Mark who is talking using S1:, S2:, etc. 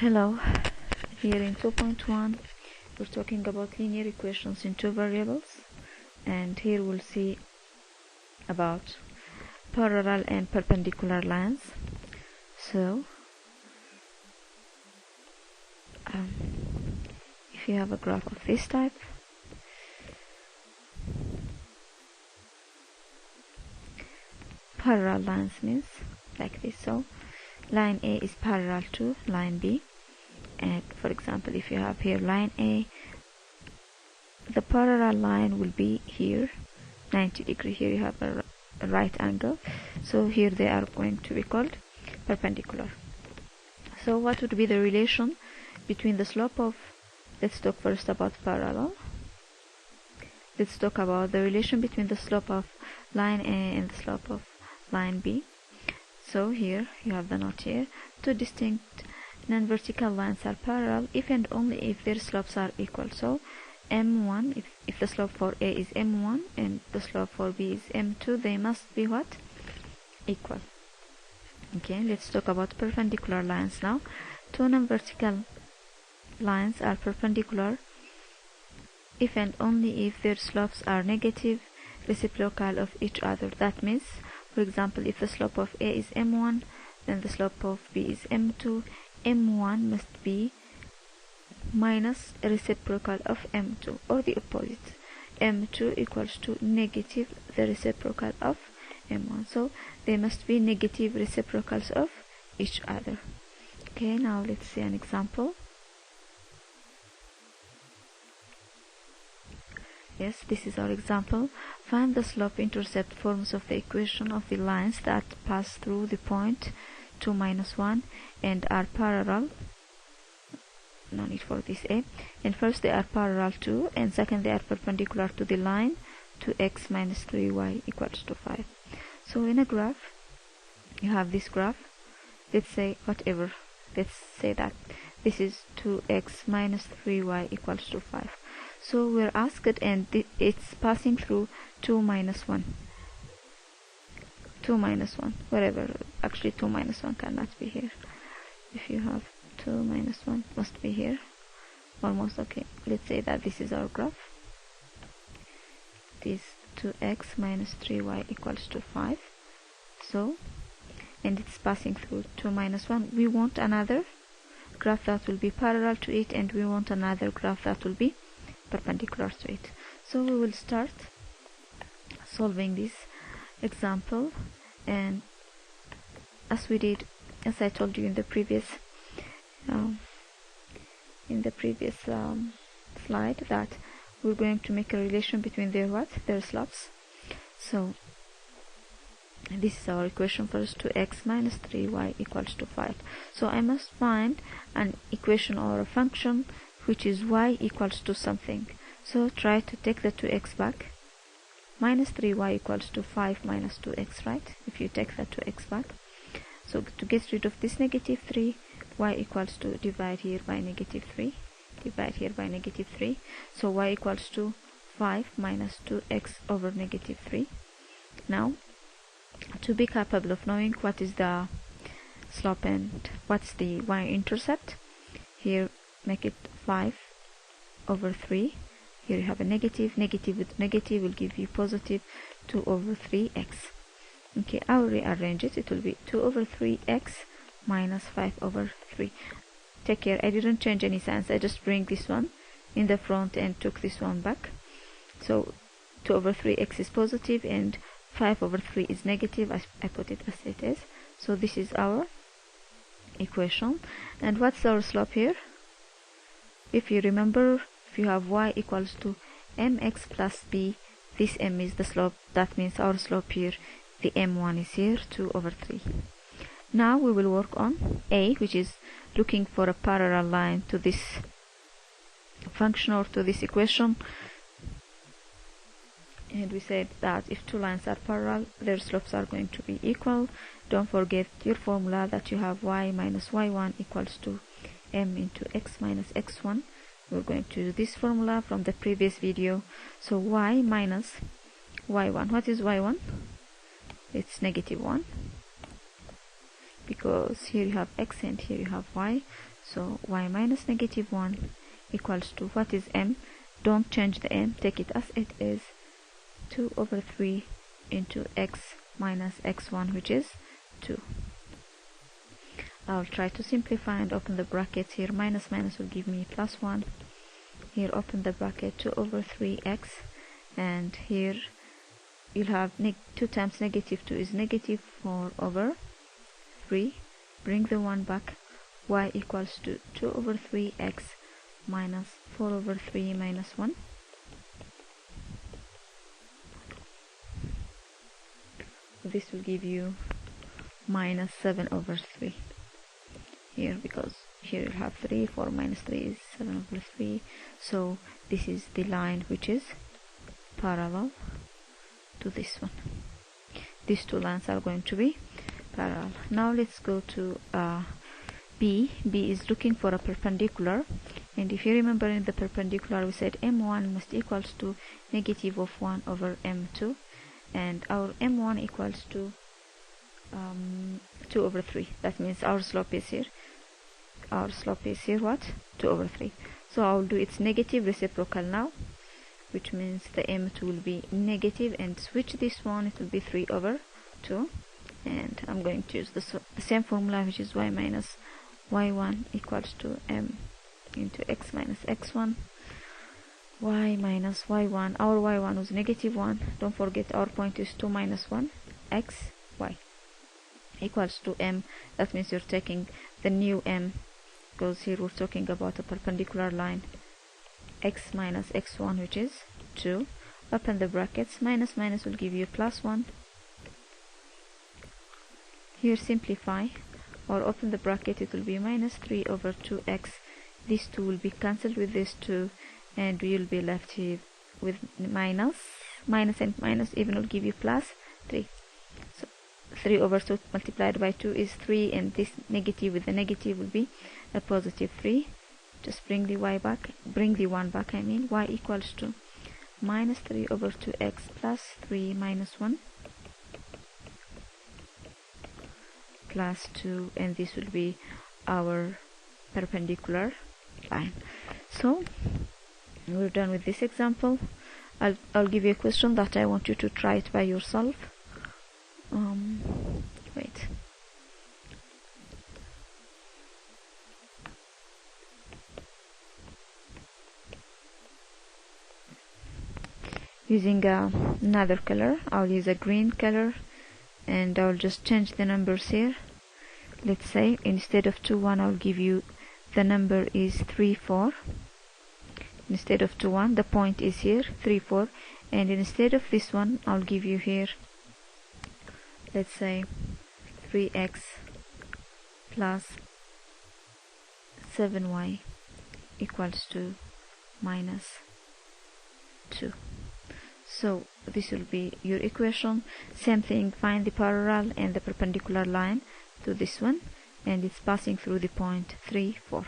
S1: Hello, here in 2.1 we're talking about linear equations in two variables, and here we'll see about parallel and perpendicular lines. So if you have a graph of this type, parallel lines means like this. So line A is parallel to line B, and for example, if you have here line A, the parallel line will be here 90 degree. Here you have a right angle, so here they are going to be called perpendicular. So what would be the relation between the slope of, let's talk first about parallel. Let's talk about the relation between the slope of line A and the slope of line B. So here you have the note here: two distinct non-vertical lines are parallel if and only if their slopes are equal. So m1, if the slope for A is m1 and the slope for B is m2, they must be what? Equal. Okay, let's talk about perpendicular lines now. Two non-vertical lines are perpendicular if and only if their slopes are negative reciprocal of each other. That means, for example, if the slope of A is m1, then the slope of B is m2, m1 must be minus reciprocal of m2, or the opposite. m2 equals to negative the reciprocal of m1. So they must be negative reciprocals of each other. Okay, now let's see an example. Yes, this is our example. Find the slope-intercept forms of the equation of the lines that pass through the point 2, -1 and are parallel. No need for this A. And first they are parallel to, and second they are perpendicular to the line 2x minus 3y equals to 5. So in a graph, you have this graph. Let's say whatever. Let's say that this is 2x minus 3y equals to 5. So we're asked, and it's passing through 2, -1. 2, -1, whatever. Actually 2, -1 cannot be here. If you have 2, -1 must be here. Almost okay. Let's say that this is our graph. This 2x minus 3y equals to 5. So, and it's passing through 2, -1. We want another graph that will be parallel to it, and we want another graph that will be perpendicular to it. So we will start solving this example, and as I told you in the previous slide, that we're going to make a relation between their slopes. So this is our equation first: 2x minus 3y equals to 5. So I must find an equation or a function which is y equals to something. So try to take the 2x back. Minus 3y equals to 5 minus 2x, right? If you take the 2x back. So to get rid of this -3, y equals to divide here by -3. Divide here by -3. So y equals to 5 minus 2x over -3. Now, to be capable of knowing what is the slope and what's the y-intercept, here make it 5 over 3. Here you have a negative. Negative with negative will give you positive 2 over 3x. Okay, I'll rearrange it. It will be 2 over 3x minus 5 over 3. Take care, I didn't change any signs. I just bring this one in the front and took this one back. So 2 over 3x is positive and 5 over 3 is negative. I put it as it is. So this is our equation. And what's our slope here? If you remember, if you have y equals to mx plus b, this m is the slope. That means our slope here, the m1 is here, 2 over 3. Now we will work on A, which is looking for a parallel line to this function or to this equation. And we said that if two lines are parallel, their slopes are going to be equal. Don't forget your formula that you have y minus y1 equals to m into x minus x1. We're going to use this formula from the previous video. So y minus y1. What is y1? It's -1, because here you have x and here you have y. So y minus negative 1 equals to, what is m? Don't change the m, take it as it is, 2 over 3 into x minus x1, which is 2. I'll try to simplify and open the brackets here. Minus minus will give me plus 1. Here open the bracket, 2 over 3x, and here you'll have 2 times negative 2 is negative 4 over 3. Bring the 1 back. Y equals to 2 over 3x minus 4 over 3 minus 1. This will give you minus 7 over 3 here, because here you'll have 3, 4 minus 3 is 7 over 3. So this is the line which is parallel to this one. These two lines are going to be parallel. Now let's go to B. B is looking for a perpendicular, and if you remember in the perpendicular we said m1 must equals to negative of 1 over m2, and our m1 equals to 2 over 3. That means our slope is here. Our slope is here what? 2 over 3. So I'll do its negative reciprocal now, which means the m2 will be negative, and switch this one, it will be 3 over 2. And I'm going to use the same formula, which is y minus y1 equals to m into x minus x1. Y minus y1, our y1 was negative 1. Don't forget our point is 2 minus 1, x, y equals to m. That means you're taking the new m, because here we're talking about a perpendicular line, x minus x1, which is 2. Open the brackets, minus minus will give you plus 1. Here simplify, or open the bracket, it will be minus 3 over 2x. These 2 will be cancelled with this 2, and we will be left here with minus and minus even will give you plus 3. So 3 over 2 multiplied by 2 is 3, and this negative with the negative will be a positive 3. Just bring the y back, bring the 1 back, I mean. Y equals to minus 3 over 2x plus 3 minus 1 plus 2, and this will be our perpendicular line. So we're done with this example. I'll give you a question that I want you to try it by yourself. Wait. Using another color, I'll use a green color, and I'll just change the numbers here. Let's say instead of 2 1, I'll give you the number is 3 4. Instead of 2 1, the point is here 3 4, and instead of this one, I'll give you here, let's say 3x plus 7y equals to minus 2. So this will be your equation. Same thing, find the parallel and the perpendicular line to this one, and it's passing through the point 3 4.